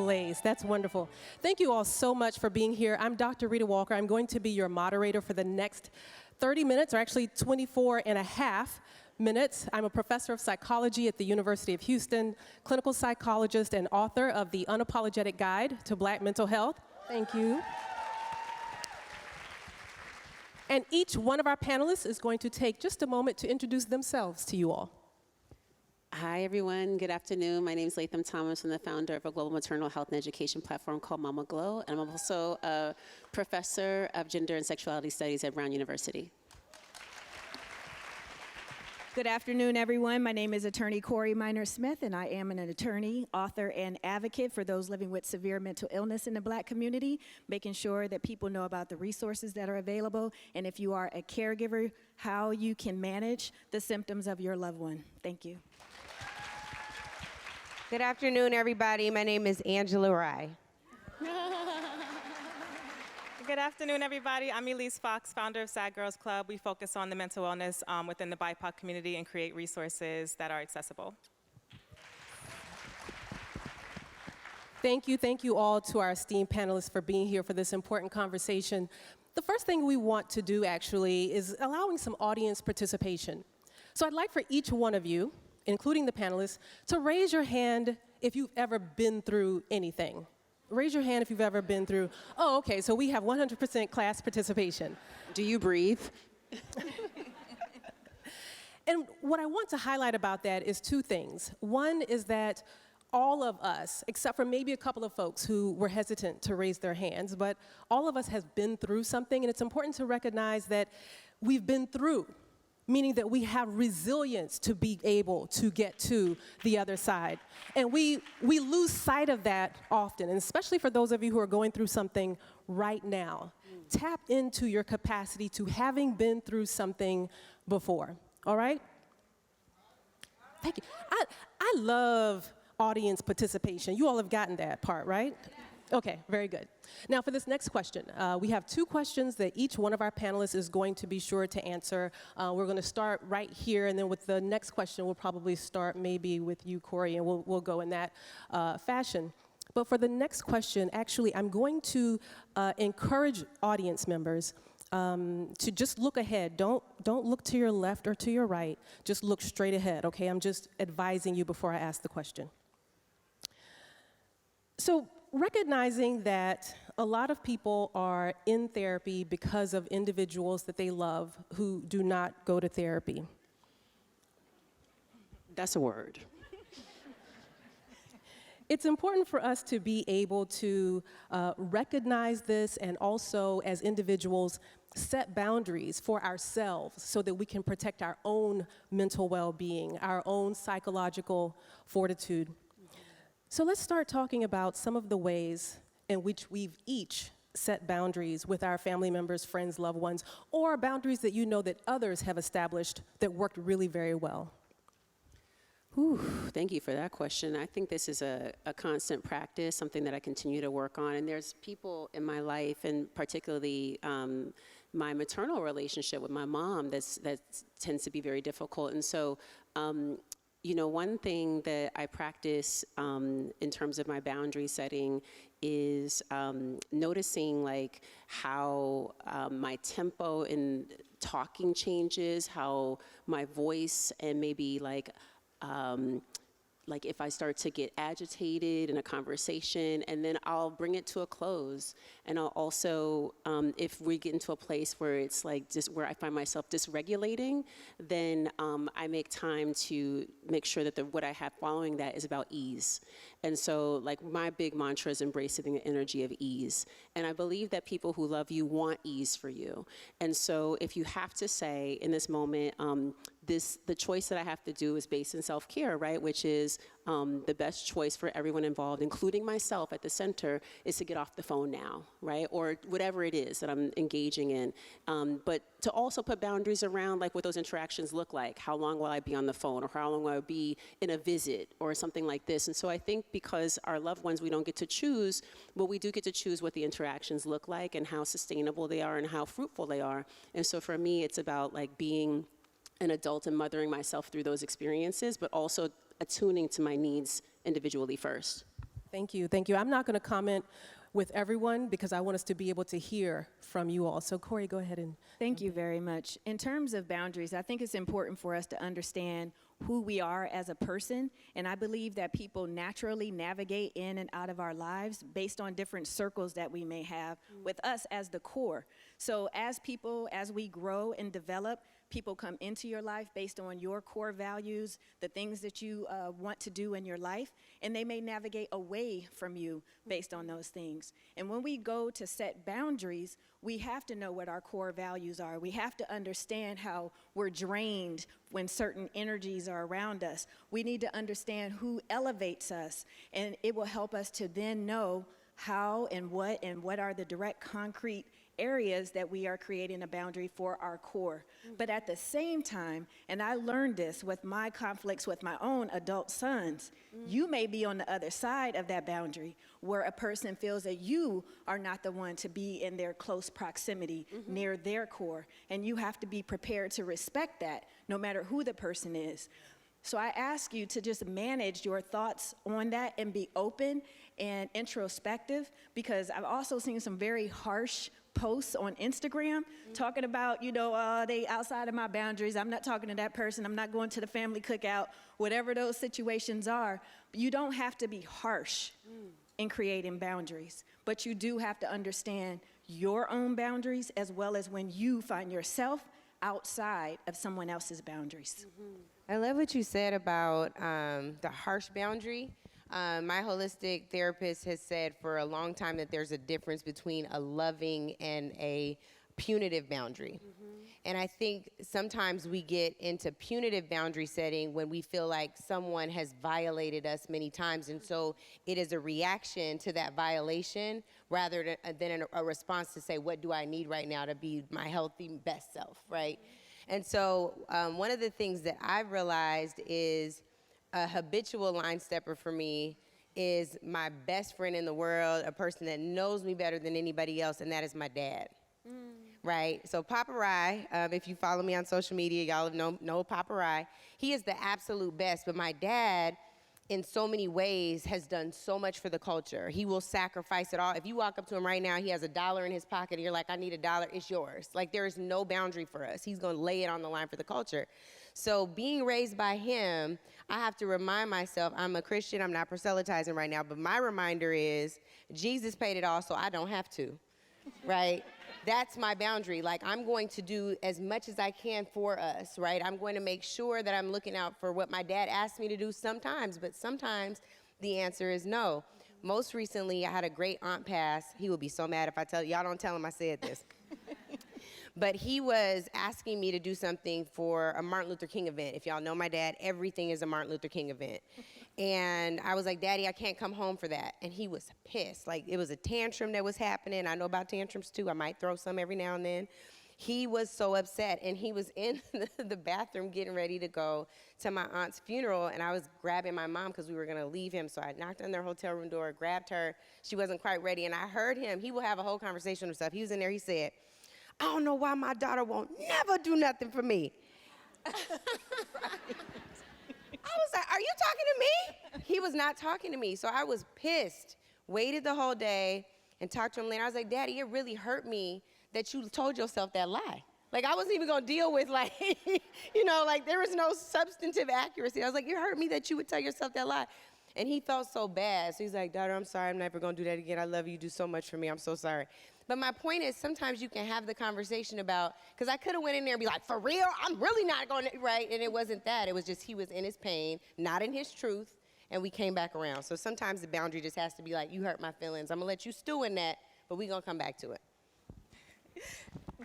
place. That's wonderful. Thank you all so much for being here. I'm Dr. Rita Walker. I'm going to be your moderator for the next 30 minutes, or actually 24 and a half minutes. I'm a professor of psychology at the University of Houston, clinical psychologist and author of The Unapologetic Guide to Black Mental Health. Thank you. And each one of our panelists is going to take just a moment to introduce themselves to you all. Hi, everyone. Good afternoon. My name is Latham Thomas. I'm the founder of a global maternal health and education platform called Mama Glow, and I'm also a professor of gender and sexuality studies at Brown University. Good afternoon, everyone. My name is Attorney Corey Minor-Smith, and I am an attorney, author, and advocate for those living with severe mental illness in the Black community, making sure that people know about the resources that are available, and if you are a caregiver, how you can manage the symptoms of your loved one. Thank you. Good afternoon, everybody. My name is Angela Rye. Good afternoon, everybody. I'm Elise Fox, founder of Sad Girls Club. We focus on the mental wellness within the BIPOC community and create resources that are accessible. Thank you all to our esteemed panelists for being here for this important conversation. The first thing we want to do, actually, is allowing some audience participation. So I'd like for each one of you, including the panelists, to raise your hand if you've ever been through anything. Raise your hand if you've ever been through, oh, okay, so we have 100% class participation. Do you breathe? And what I want to highlight about that is two things. One is that all of us, except for maybe a couple of folks who were hesitant to raise their hands, but all of us have been through something, and it's important to recognize that we've been through, meaning that we have resilience to be able to get to the other side. And we lose sight of that often, and especially for those of you who are going through something right now. Tap into your capacity to having been through something before, all right? Thank you. I love audience participation. You all have gotten that part, right? Okay, very good. Now for this next question, we have two questions that each one of our panelists is going to be sure to answer. We're going to start right here, and then with the next question, we'll probably start maybe with you, Corey, and we'll go in that fashion. But for the next question, actually, I'm going to encourage audience members to just look ahead. Don't look to your left or to your right. Just look straight ahead, okay? I'm just advising you before I ask the question. So, recognizing that a lot of people are in therapy because of individuals that they love who do not go to therapy. That's a word. It's important for us to be able to recognize this and also, as individuals, set boundaries for ourselves so that we can protect our own mental well-being, our own psychological fortitude. So let's start talking about some of the ways in which we've each set boundaries with our family members, friends, loved ones, or boundaries that you know that others have established that worked really very well. Whew, thank you for that question. I think this is a constant practice, something that I continue to work on. And there's people in my life, and particularly my maternal relationship with my mom, that tends to be very difficult. And so, you know, one thing that I practice in terms of my boundary setting is noticing like how my tempo in talking changes, how my voice and maybe like if I start to get agitated in a conversation, and then I'll bring it to a close. And I'll also, if we get into a place where it's like just where I find myself dysregulating, then I make time to make sure that what I have following that is about ease. And so like my big mantra is embracing the energy of ease. And I believe that people who love you want ease for you. And so if you have to say in this moment, the choice that I have to do is based in self-care, right? Which is the best choice for everyone involved, including myself at the center, is to get off the phone now, right? Or whatever it is that I'm engaging in. But to also put boundaries around like what those interactions look like. How long will I be on the phone, or how long will I be in a visit or something like this? And so I think because our loved ones, we don't get to choose, but we do get to choose what the interactions look like and how sustainable they are and how fruitful they are. And so for me, it's about like being an adult and mothering myself through those experiences, but also attuning to my needs individually first. Thank you, thank you. I'm not going to comment with everyone because I want us to be able to hear from you all. So Corey, go ahead and. Thank you very much. In terms of boundaries, I think it's important for us to understand who we are as a person, and I believe that people naturally navigate in and out of our lives based on different circles that we may have with us as the core. So as people, as we grow and develop, people come into your life based on your core values, the things that you want to do in your life, and they may navigate away from you based on those things. And when we go to set boundaries, we have to know what our core values are. We have to understand how we're drained when certain energies are around us. We need to understand who elevates us, and it will help us to then know how and what are the direct concrete areas that we are creating a boundary for our core. But at the same time, and I learned this with my conflicts with my own adult sons, you may be on the other side of that boundary where a person feels that you are not the one to be in their close proximity near their core. And you have to be prepared to respect that no matter who the person is. So I ask you to just manage your thoughts on that and be open and introspective, because I've also seen some very harsh posts on Instagram talking about, they outside of my boundaries. I'm not talking to that person. I'm not going to the family cookout, whatever those situations are. You don't have to be harsh in creating boundaries, but you do have to understand your own boundaries as well as when you find yourself outside of someone else's boundaries. I love what you said about the harsh boundary. My holistic therapist has said for a long time that there's a difference between a loving and a punitive boundary. And I think sometimes we get into punitive boundary setting when we feel like someone has violated us many times. And so it is a reaction to that violation rather than a response to say, what do I need right now to be my healthy best self, right? And so one of the things that I've realized is a habitual line stepper for me is my best friend in the world, a person that knows me better than anybody else, and that is my dad. Right? So Papa Rye, if you follow me on social media, y'all know Papa Rye. He is the absolute best, but my dad, in so many ways, has done so much for the culture. He will sacrifice it all. If you walk up to him right now, he has $1 in his pocket, and you're like, I need $1, it's yours. Like, there is no boundary for us. He's gonna lay it on the line for the culture. So being raised by him, I have to remind myself, I'm a Christian, I'm not proselytizing right now, but my reminder is, Jesus paid it all, so I don't have to, right? That's my boundary. Like, I'm going to do as much as I can for us, right? I'm going to make sure that I'm looking out for what my dad asked me to do sometimes, but sometimes the answer is no. Most recently, I had a great aunt pass. He would be so mad if I tell y'all don't tell him I said this. But he was asking me to do something for a Martin Luther King event. If y'all know my dad, everything is a Martin Luther King event. And I was like, Daddy, I can't come home for that. And he was pissed. Like, it was a tantrum that was happening. I know about tantrums too. I might throw some every now and then. He was so upset, and he was in the bathroom getting ready to go to my aunt's funeral, and I was grabbing my mom because we were going to leave him. So I knocked on their hotel room door, grabbed her. She wasn't quite ready, and I heard him. He will have a whole conversation with himself. He was in there. He said, I don't know why my daughter won't never do nothing for me. I was like, are you talking to me? He was not talking to me. So I was pissed, waited the whole day, and talked to him later. I was like, Daddy, it really hurt me that you told yourself that lie. Like, I wasn't even going to deal with, like, there was no substantive accuracy. I was like, it hurt me that you would tell yourself that lie. And he felt so bad. So he's like, daughter, I'm sorry. I'm never going to do that again. I love you. You do so much for me. I'm so sorry. But my point is, sometimes you can have the conversation about, because I could have went in there and be like, for real? I'm really not going to, right? And it wasn't that. It was just he was in his pain, not in his truth, and we came back around. So sometimes the boundary just has to be like, you hurt my feelings. I'm going to let you stew in that, but we're going to come back to it.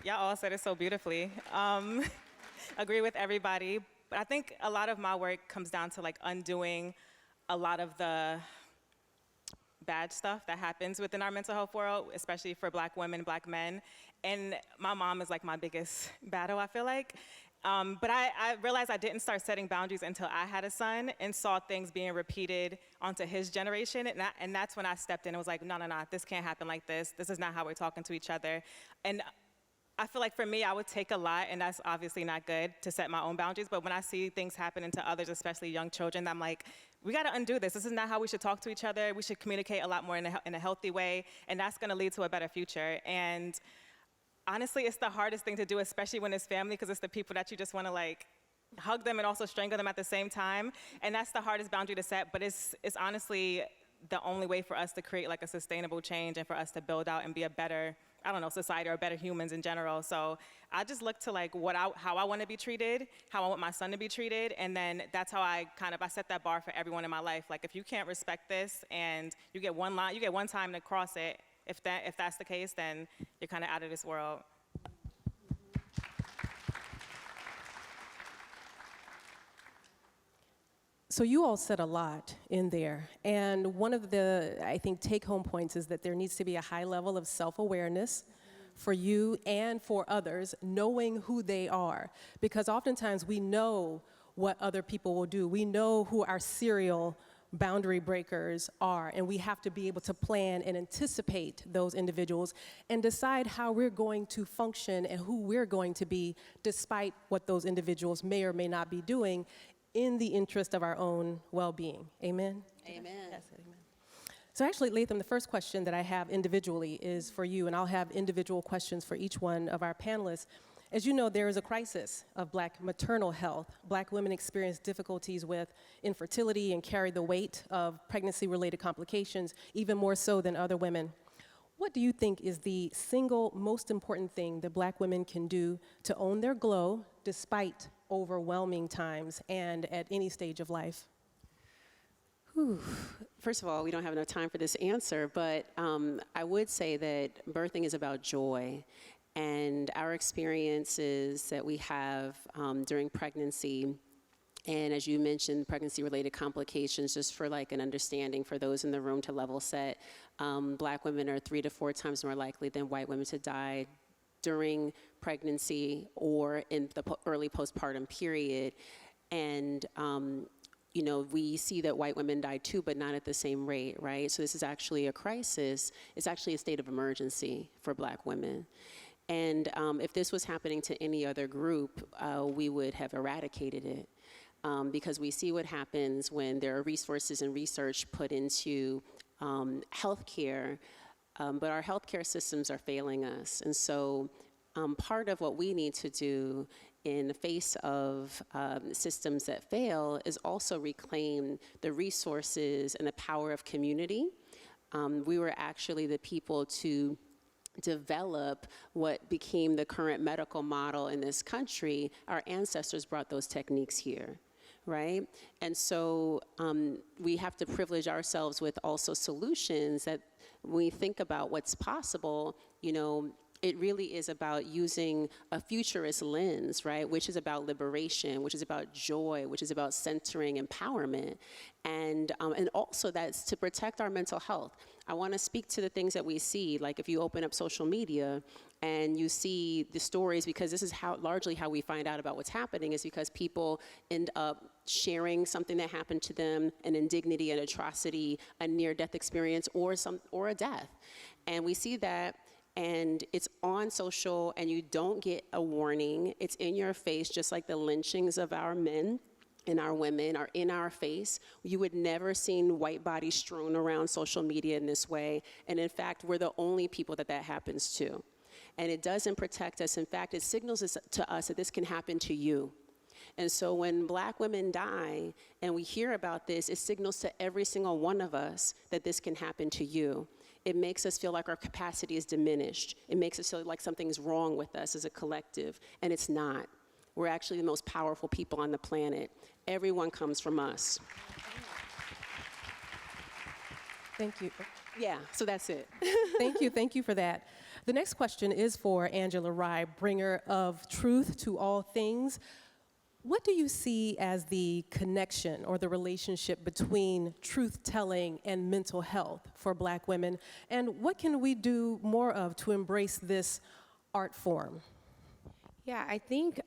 Y'all all said it so beautifully. Agree with everybody. But I think a lot of my work comes down to, like, undoing a lot of the bad stuff that happens within our mental health world, especially for Black women, Black men. And my mom is like my biggest battle, I feel like. But I realized I didn't start setting boundaries until I had a son and saw things being repeated onto his generation. And that's when I stepped in and was like, no, this can't happen like this. This is not how we're talking to each other. And I feel like for me, I would take a lot, and that's obviously not good, to set my own boundaries. But when I see things happening to others, especially young children, I'm like, we got to undo this. This is not how we should talk to each other. We should communicate a lot more in a healthy way, and that's going to lead to a better future. And honestly, it's the hardest thing to do, especially when it's family, because it's the people that you just want to like hug them and also strangle them at the same time. And that's the hardest boundary to set, but it's honestly the only way for us to create like a sustainable change and for us to build out and be a better, I don't know, society or better humans in general. So I just look to like how I want to be treated, how I want my son to be treated, and then that's how I set that bar for everyone in my life. Like if you can't respect this and you get one time to cross it, if that's the case, then you're kind of out of this world. So you all said a lot in there, and one of the, I think, take-home points is that there needs to be a high level of self-awareness for you and for others, knowing who they are, because oftentimes we know what other people will do. We know who our serial boundary breakers are, and we have to be able to plan and anticipate those individuals and decide how we're going to function and who we're going to be despite what those individuals may or may not be doing in the interest of our own well-being. Amen? Amen. Yes, amen. So actually, Latham, the first question that I have individually is for you, and I'll have individual questions for each one of our panelists. As you know, there is a crisis of Black maternal health. Black women experience difficulties with infertility and carry the weight of pregnancy-related complications, even more so than other women. What do you think is the single most important thing that Black women can do to own their glow despite overwhelming times and at any stage of life? First of all, we don't have enough time for this answer, but I would say that birthing is about joy. And our experiences that we have during pregnancy, and as you mentioned, pregnancy-related complications, just for like an understanding for those in the room to level set, Black women are 3 to 4 times more likely than white women to die during pregnancy or in the early postpartum period. And you know, we see that white women die too, but not at the same rate, right? So this is actually a crisis. It's actually a state of emergency for Black women. And if this was happening to any other group, we would have eradicated it. Because we see what happens when there are resources and research put into healthcare, but our healthcare systems are failing us. And so part of what we need to do in the face of systems that fail is also reclaim the resources and the power of community. We were actually the people to develop what became the current medical model in this country. Our ancestors brought those techniques here, right? And so we have to privilege ourselves with also solutions that when we think about what's possible, you know, it really is about using a futurist lens, right? Which is about liberation, which is about joy, which is about centering empowerment. And also that's to protect our mental health. I wanna speak to the things that we see, like if you open up social media and you see the stories, because this is largely how we find out about what's happening, is because people end up sharing something that happened to them, an indignity, an atrocity, a near-death experience, or a death. And we see that, and it's on social, and you don't get a warning. It's in your face, just like the lynchings of our men and our women are in our face. You would never seen white bodies strewn around social media in this way. And in fact, we're the only people that happens to. And it doesn't protect us. In fact, it signals to us that this can happen to you. And so when Black women die and we hear about this, it signals to every single one of us that this can happen to you. It makes us feel like our capacity is diminished. It makes us feel like something's wrong with us as a collective, and it's not. We're actually the most powerful people on the planet. Everyone comes from us. Thank you. Yeah, so that's it. Thank you for that. The next question is for Angela Rye, bringer of truth to all things. What do you see as the connection or the relationship between truth-telling and mental health for Black women? And what can we do more of to embrace this art form? Yeah, I think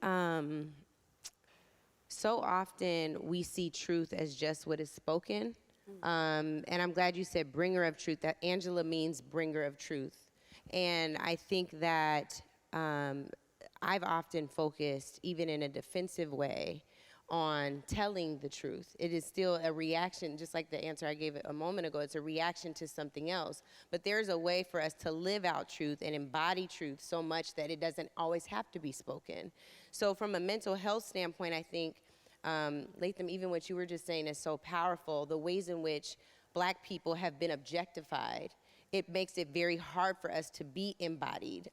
so often we see truth as just what is spoken. And I'm glad you said bringer of truth. That Angela means bringer of truth. And I think that I've often focused, even in a defensive way, on telling the truth. It is still a reaction, just like the answer I gave a moment ago. It's a reaction to something else. But there's a way for us to live out truth and embody truth so much that it doesn't always have to be spoken. So from a mental health standpoint, I think, Latham, even what you were just saying is so powerful. The ways in which Black people have been objectified, it makes it very hard for us to be embodied.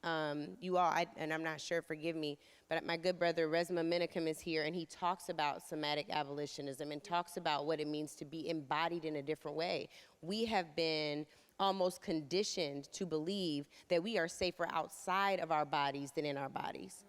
You all, and I'm not sure, forgive me, but my good brother Resma Menachem is here, and he talks about somatic abolitionism and talks about what it means to be embodied in a different way. We have been almost conditioned to believe that we are safer outside of our bodies than in our bodies.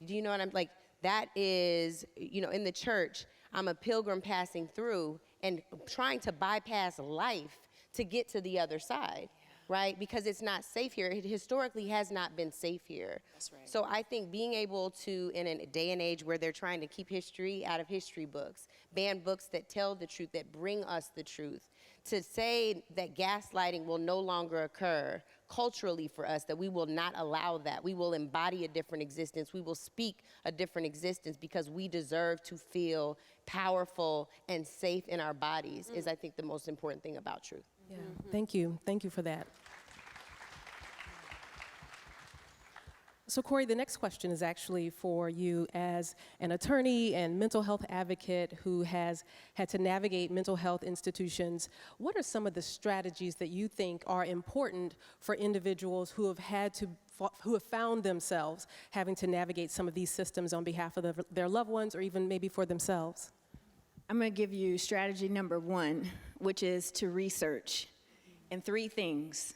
Do you know what I'm like? That is, you know, in the church, I'm a pilgrim passing through and trying to bypass life to get to the other side, right? Because it's not safe here. It historically has not been safe here. That's right. So I think being able to, in a day and age where they're trying to keep history out of history books, ban books that tell the truth, that bring us the truth, to say that gaslighting will no longer occur culturally for us, that we will not allow that. We will embody a different existence. We will speak a different existence because we deserve to feel powerful and safe in our bodies is, I think, the most important thing about truth. Yeah. Thank you. Thank you for that. So Corey, the next question is actually for you as an attorney and mental health advocate who has had to navigate mental health institutions. What are some of the strategies that you think are important for individuals who have found themselves having to navigate some of these systems on behalf of their loved ones or even maybe for themselves? I'm going to give you strategy number 1, which is to research. And 3 things.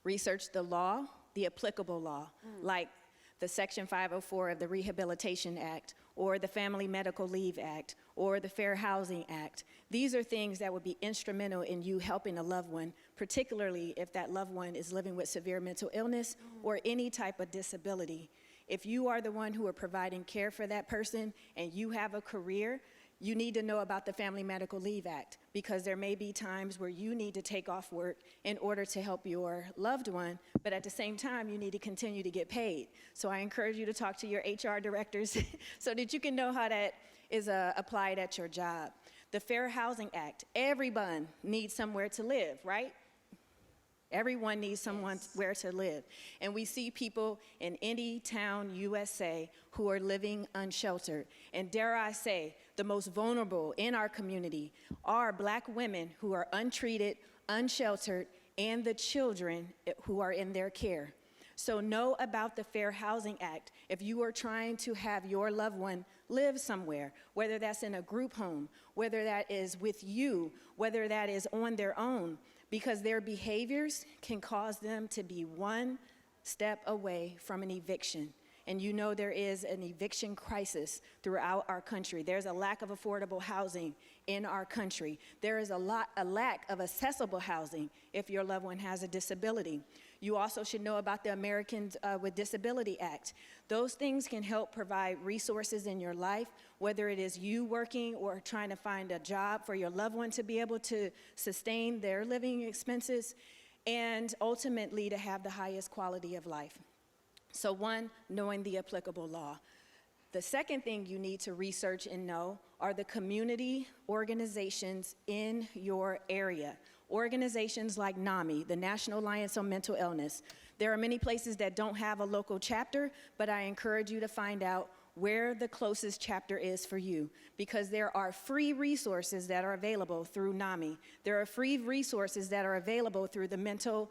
Research the law, the applicable law, like the Section 504 of the Rehabilitation Act, or the Family Medical Leave Act, or the Fair Housing Act. These are things that would be instrumental in you helping a loved one, particularly if that loved one is living with severe mental illness or any type of disability. If you are the one who are providing care for that person and you have a career, you need to know about the Family Medical Leave Act, because there may be times where you need to take off work in order to help your loved one, but at the same time, you need to continue to get paid. So I encourage you to talk to your HR directors so that you can know how that is applied at your job. The Fair Housing Act, everyone needs somewhere to live, right? Everyone needs somewhere to live. And we see people in any town, USA, who are living unsheltered. And dare I say, the most vulnerable in our community are Black women who are untreated, unsheltered, and the children who are in their care. So know about the Fair Housing Act. If you are trying to have your loved one live somewhere, whether that's in a group home, whether that is with you, whether that is on their own, because their behaviors can cause them to be one step away from an eviction. And you know there is an eviction crisis throughout our country. There's a lack of affordable housing in our country. There is a lack of accessible housing if your loved one has a disability. You also should know about the Americans with Disability Act. Those things can help provide resources in your life, whether it is you working or trying to find a job for your loved one to be able to sustain their living expenses, and ultimately to have the highest quality of life. So 1, knowing the applicable law. The second thing you need to research and know are the community organizations in your area. Organizations like NAMI, the National Alliance on Mental Illness. There are many places that don't have a local chapter, but I encourage you to find out where the closest chapter is for you, because there are free resources that are available through NAMI. There are free resources that are available through the Mental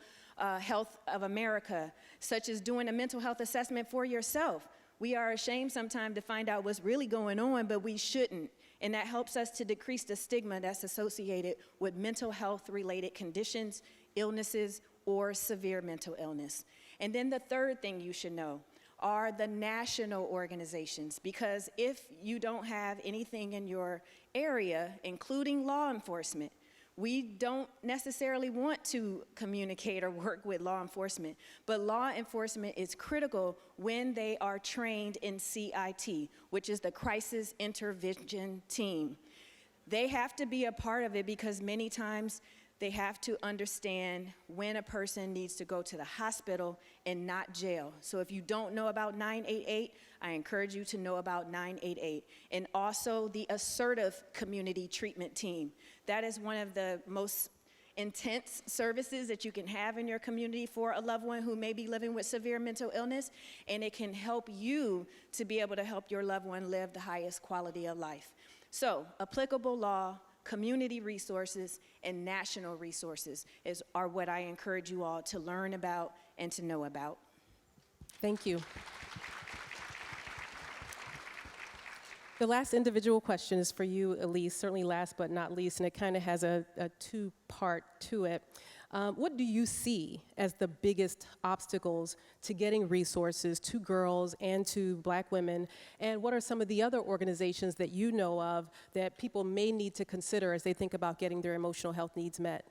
Health of America, such as doing a mental health assessment for yourself. We are ashamed sometimes to find out what's really going on, but we shouldn't. And that helps us to decrease the stigma that's associated with mental health-related conditions, illnesses, or severe mental illness. And then the third thing you should know are the national organizations, because if you don't have anything in your area, including law enforcement, we don't necessarily want to communicate or work with law enforcement, but law enforcement is critical when they are trained in CIT, which is the Crisis Intervention Team. They have to be a part of it because many times They have to understand when a person needs to go to the hospital and not jail. So if you don't know about 988, I encourage you to know about 988. And also the assertive community treatment team. That is one of the most intense services that you can have in your community for a loved one who may be living with severe mental illness, and it can help you to be able to help your loved one live the highest quality of life. So, applicable law, community resources, and national resources are what I encourage you all to learn about and to know about. Thank you. The last individual question is for you, Elise, certainly last but not least, and it kind of has a two-part to it. What do you see as the biggest obstacles to getting resources to girls and to Black women? And what are some of the other organizations that you know of that people may need to consider as they think about getting their emotional health needs met?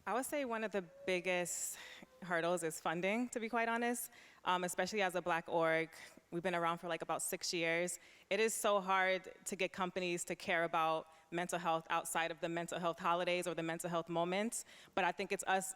I would say one of the biggest hurdles is funding, to be quite honest, especially as a Black org. We've been around for like about 6 years. It is so hard to get companies to care about mental health outside of the mental health holidays or the mental health moments. But I think it's us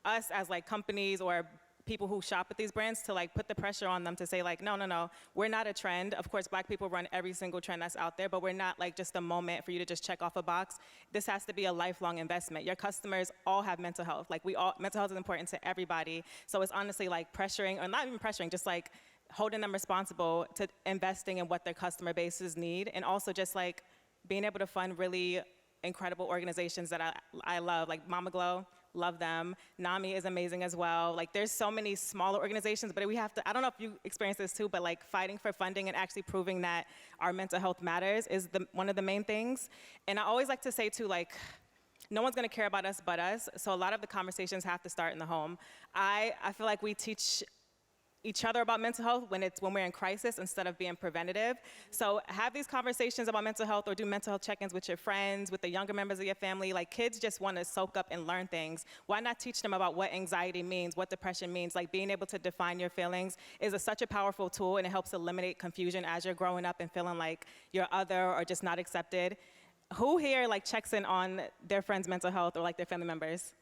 as like companies or people who shop at these brands to like put the pressure on them to say like, no, we're not a trend. Of course, Black people run every single trend that's out there, but we're not like just a moment for you to just check off a box. This has to be a lifelong investment. Your customers all have mental health. Like mental health is important to everybody. So it's honestly like pressuring, or not even pressuring, just like holding them responsible to investing in what their customer bases need, and also just like being able to fund really incredible organizations that I love, like Mama Glow, love them. NAMI is amazing as well. Like there's so many smaller organizations, but we have to, I don't know if you experience this too, but like fighting for funding and actually proving that our mental health matters is one of the main things. And I always like to say too, like, no one's gonna care about us but us, so a lot of the conversations have to start in the home. I feel like we teach each other about mental health when we're in crisis instead of being preventative. So have these conversations about mental health, or do mental health check-ins with your friends, with the younger members of your family. Like kids just want to soak up and learn things. Why not teach them about what anxiety means, what depression means? Like being able to define your feelings is such a powerful tool, and it helps eliminate confusion as you're growing up and feeling like you're other or just not accepted. Who here like checks in on their friends' mental health or like their family members?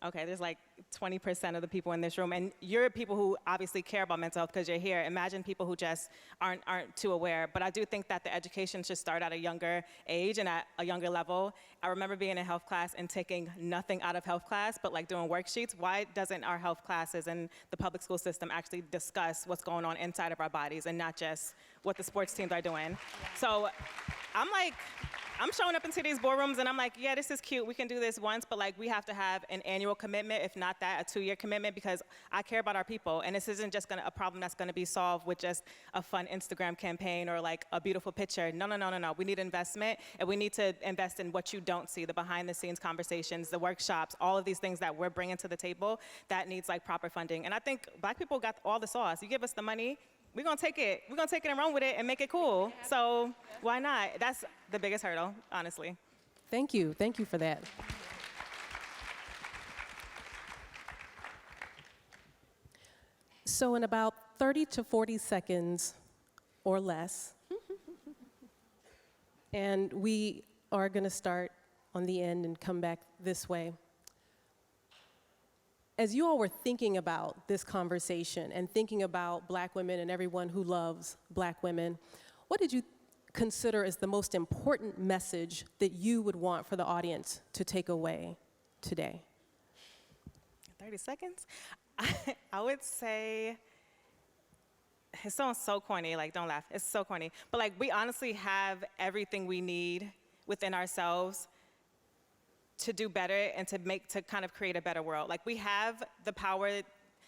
Okay, there's like 20% of the people in this room, and you're people who obviously care about mental health because you're here. Imagine people who just aren't too aware. But I do think that the education should start at a younger age and at a younger level. I remember being in health class and taking nothing out of health class, but like doing worksheets. Why doesn't our health classes and the public school system actually discuss what's going on inside of our bodies and not just what the sports teams are doing? Yeah. So I'm showing up into these boardrooms and I'm like, yeah, this is cute. We can do this once, but like we have to have an annual commitment, if not that, a 2-year commitment, because I care about our people. And this isn't just a problem that's gonna be solved with just a fun Instagram campaign or like a beautiful picture. No. We need investment, and we need to invest in what you don't see, the behind the scenes conversations, the workshops, all of these things that we're bringing to the table that needs like proper funding. And I think Black people got all the sauce. You give us the money, we're gonna take it. We're gonna take it and run with it and make it cool. So why not? That's the biggest hurdle, honestly. Thank you for that. So in about 30 to 40 seconds or less, and we are gonna start on the end and come back this way. As you all were thinking about this conversation and thinking about Black women and everyone who loves Black women, what did you consider as the most important message that you would want for the audience to take away today? 30 seconds? I would say, it sounds so corny, like don't laugh, it's so corny. But like we honestly have everything we need within ourselves to do better and to kind of create a better world. Like we have the power,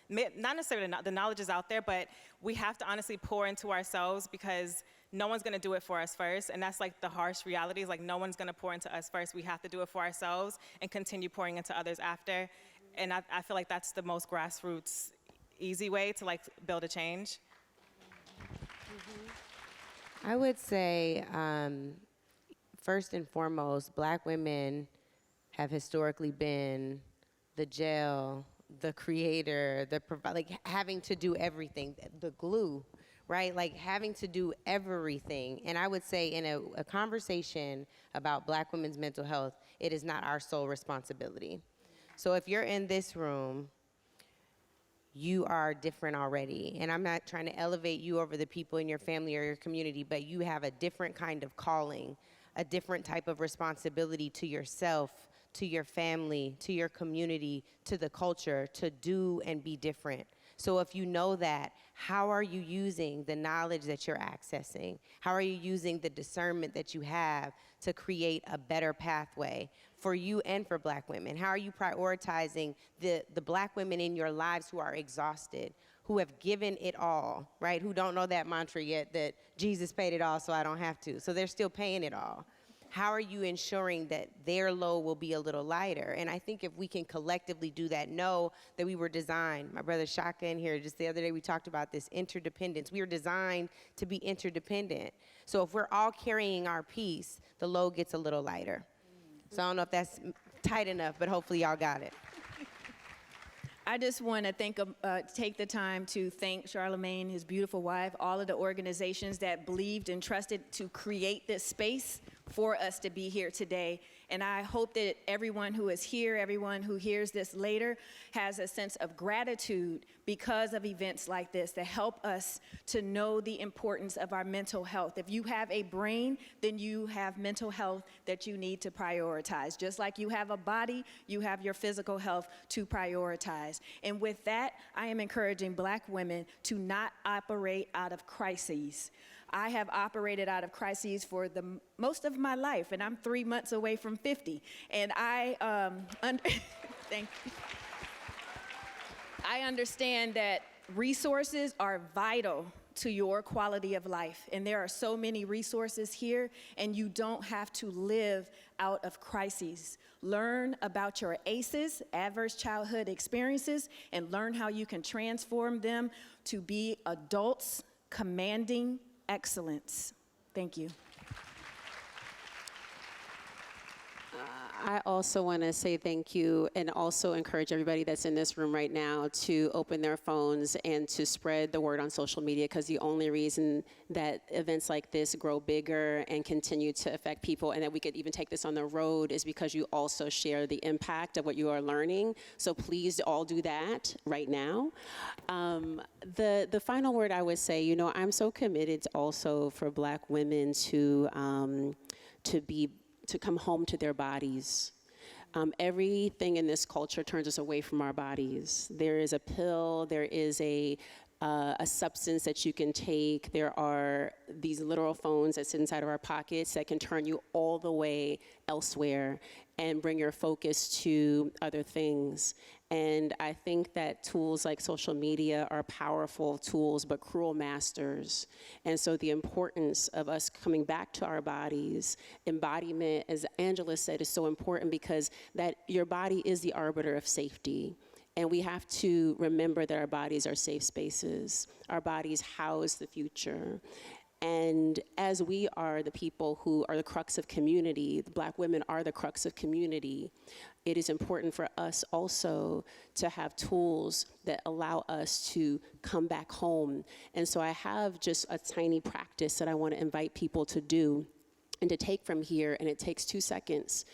not necessarily the knowledge is out there, but we have to honestly pour into ourselves, because no one's gonna do it for us first. And that's like the harsh reality, is like no one's gonna pour into us first. We have to do it for ourselves and continue pouring into others after. And I feel like that's the most grassroots, easy way to like build a change. I would say, first and foremost, Black women have historically been the gel, the creator, like having to do everything, the glue, right? Like having to do everything. And I would say in a conversation about Black women's mental health, it is not our sole responsibility. So if you're in this room, you are different already. And I'm not trying to elevate you over the people in your family or your community, but you have a different kind of calling, a different type of responsibility to yourself, to your family, to your community, to the culture, to do and be different. So if you know that, how are you using the knowledge that you're accessing? How are you using the discernment that you have to create a better pathway for you and for Black women? How are you prioritizing the Black women in your lives who are exhausted, who have given it all, right? Who don't know that mantra yet that Jesus paid it all so I don't have to. So they're still paying it all. How are you ensuring that their load will be a little lighter? And I think if we can collectively do that, know that we were designed, my brother Shaka in here, just the other day we talked about this interdependence. We were designed to be interdependent. So if we're all carrying our piece, the load gets a little lighter. So I don't know if that's tight enough, but hopefully y'all got it. I just want to take the time to thank Charlamagne, his beautiful wife, all of the organizations that believed and trusted to create this space for us to be here today. And I hope that everyone who is here, everyone who hears this later, has a sense of gratitude because of events like this that help us to know the importance of our mental health. If you have a brain, then you have mental health that you need to prioritize. Just like you have a body, you have your physical health to prioritize. And with that, I am encouraging Black women to not operate out of crises. I have operated out of crises for the most of my life, and I'm 3 months away from 50. And thank you. I understand that resources are vital to your quality of life, and there are so many resources here, and you don't have to live out of crises. Learn about your ACEs, adverse childhood experiences, and learn how you can transform them to be adults commanding excellence. Thank you. I also want to say thank you and also encourage everybody that's in this room right now to open their phones and to spread the word on social media, because the only reason that events like this grow bigger and continue to affect people and that we could even take this on the road is because you also share the impact of what you are learning. So please all do that right now. The final word I would say, I'm so committed also for Black women to come home to their bodies. Everything in this culture turns us away from our bodies. There is a pill, there is a substance that you can take. There are these literal phones that sit inside of our pockets that can turn you all the way elsewhere and bring your focus to other things. And I think that tools like social media are powerful tools, but cruel masters. And so the importance of us coming back to our bodies, embodiment, as Angela said, is so important because that your body is the arbiter of safety. And we have to remember that our bodies are safe spaces. Our bodies house the future. And as we are the people who are the crux of community, the Black women are the crux of community, it is important for us also to have tools that allow us to come back home. And so I have just a tiny practice that I want to invite people to do and to take from here, and it takes 2 seconds.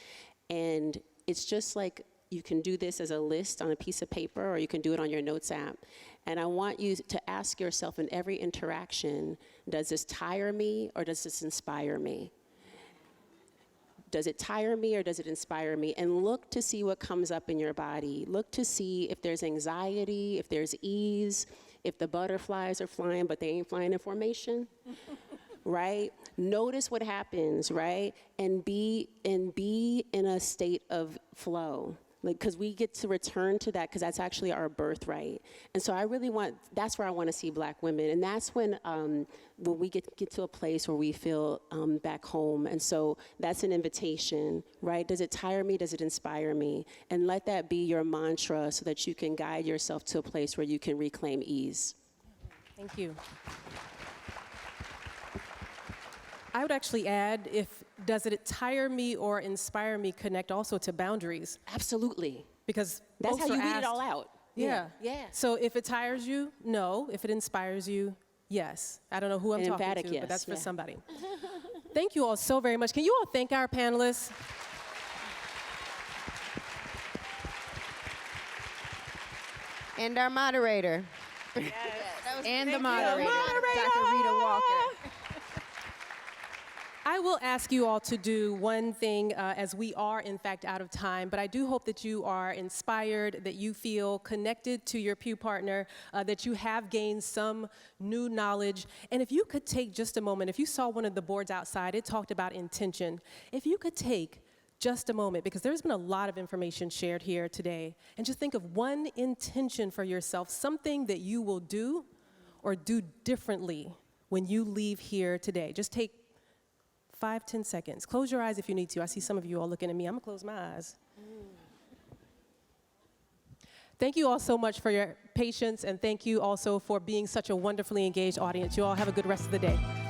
And it's just like, you can do this as a list on a piece of paper, or you can do it on your notes app. And I want you to ask yourself in every interaction, does this tire me or does this inspire me? Does it tire me or does it inspire me? And look to see what comes up in your body. Look to see if there's anxiety, if there's ease, if the butterflies are flying, but they ain't flying in formation. Right? Notice what happens, right? And be in a state of flow. Because we get to return to that, because that's actually our birthright. And so I really that's where I want to see Black women. And that's when we get to a place where we feel back home. And so that's an invitation, right? Does it tire me? Does it inspire me? And let that be your mantra so that you can guide yourself to a place where you can reclaim ease. Thank you. I would actually add, does it tire me or inspire me, connect also to boundaries. Absolutely. Because that's how you weed asked, it all out. Yeah. Yeah. So if it tires you, no. If it inspires you, Yes. I don't know who I'm An talking emphatic to, yes, but that's for yeah. somebody. Thank you all so very much. Can you all thank our panelists? And our moderator. And the Thank you, moderator, moderator. Dr. Rita Walker. I will ask you all to do one thing as we are, in fact, out of time, but I do hope that you are inspired, that you feel connected to your pew partner, that you have gained some new knowledge. And if you could take just a moment, if you saw one of the boards outside, it talked about intention. If you could take just a moment, because there's been a lot of information shared here today, and just think of one intention for yourself, something that you will do or do differently when you leave here today. Just take 5-10 seconds. Close your eyes if you need to. I see some of you all looking at me. I'm gonna close my eyes. Thank you all so much for your patience, and thank you also for being such a wonderfully engaged audience. You all have a good rest of the day.